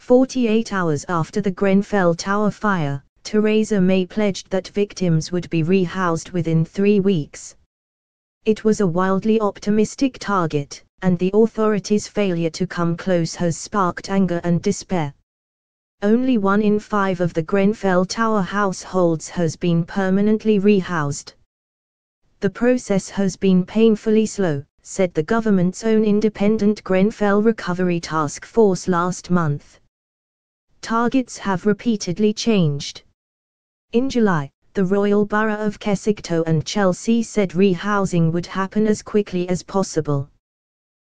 48 hours after the Grenfell Tower fire, Theresa May pledged that victims would be rehoused within 3 weeks. It was a wildly optimistic target, and the authorities' failure to come close has sparked anger and despair. Only 1 in 5 of the Grenfell Tower households has been permanently rehoused. The process has been painfully slow, said the government's own independent Grenfell Recovery Task Force last month. Targets have repeatedly changed. In July, the Royal Borough of Kensington and Chelsea said rehousing would happen as quickly as possible.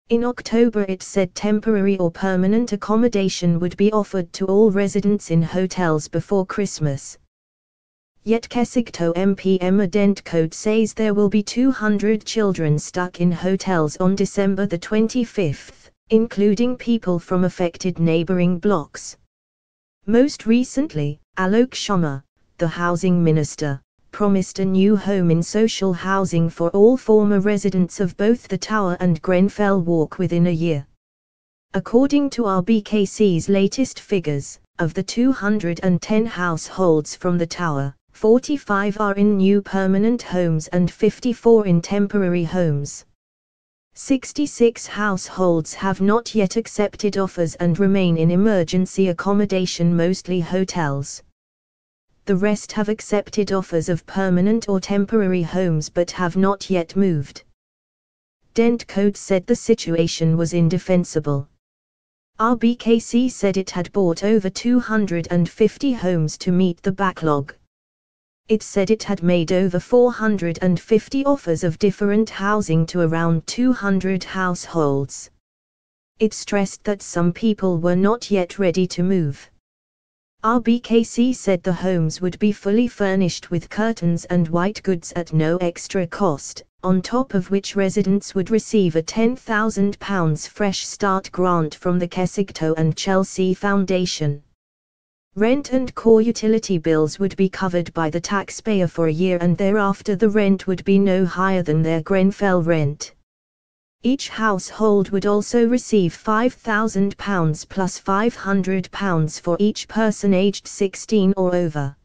In October it said temporary or permanent accommodation would be offered to all residents in hotels before Christmas. Yet Kensington MP Emma Dentcote says there will be 200 children stuck in hotels on December the 25th, including people from affected neighbouring blocks. Most recently, Alok Sharma, the housing minister, promised a new home in social housing for all former residents of both the Tower and Grenfell Walk within a year. According to RBKC's latest figures, of the 210 households from the Tower, 45 are in new permanent homes and 54 in temporary homes. 66 households have not yet accepted offers and remain in emergency accommodation, mostly hotels. The rest have accepted offers of permanent or temporary homes but have not yet moved. Dentcote said the situation was indefensible. RBKC said it had bought over 250 homes to meet the backlog. It said it had made over 450 offers of different housing to around 200 households. It stressed that some people were not yet ready to move. RBKC said the homes would be fully furnished with curtains and white goods at no extra cost, on top of which residents would receive a £10,000 Fresh Start grant from the Kensington and Chelsea Foundation. Rent and core utility bills would be covered by the taxpayer for a year, and thereafter the rent would be no higher than their Grenfell rent. Each household would also receive £5,000 plus £500 for each person aged 16 or over.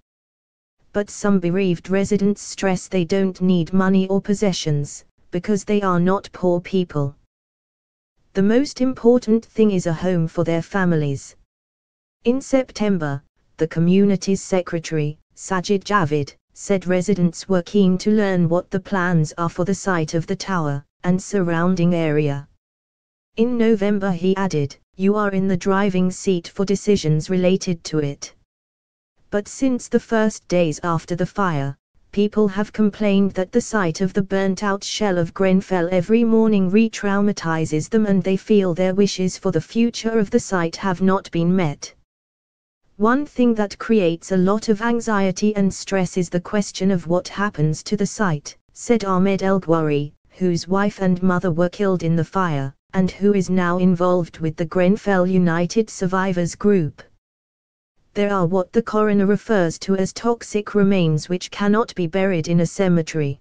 But some bereaved residents stress they don't need money or possessions, because they are not poor people. The most important thing is a home for their families. In September, the community's secretary, Sajid Javid, said residents were keen to learn what the plans are for the site of the Tower and surrounding area. In November he added, "You are in the driving seat for decisions related to it." But since the first days after the fire, people have complained that the sight of the burnt-out shell of Grenfell every morning re-traumatizes them, and they feel their wishes for the future of the site have not been met. One thing that creates a lot of anxiety and stress is the question of what happens to the site, said Ahmed El Ghwari, whose wife and mother were killed in the fire, and who is now involved with the Grenfell United Survivors Group. There are what the coroner refers to as toxic remains which cannot be buried in a cemetery.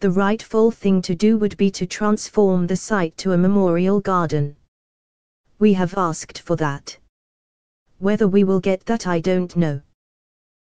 The rightful thing to do would be to transform the site to a memorial garden. We have asked for that. Whether we will get that I don't know.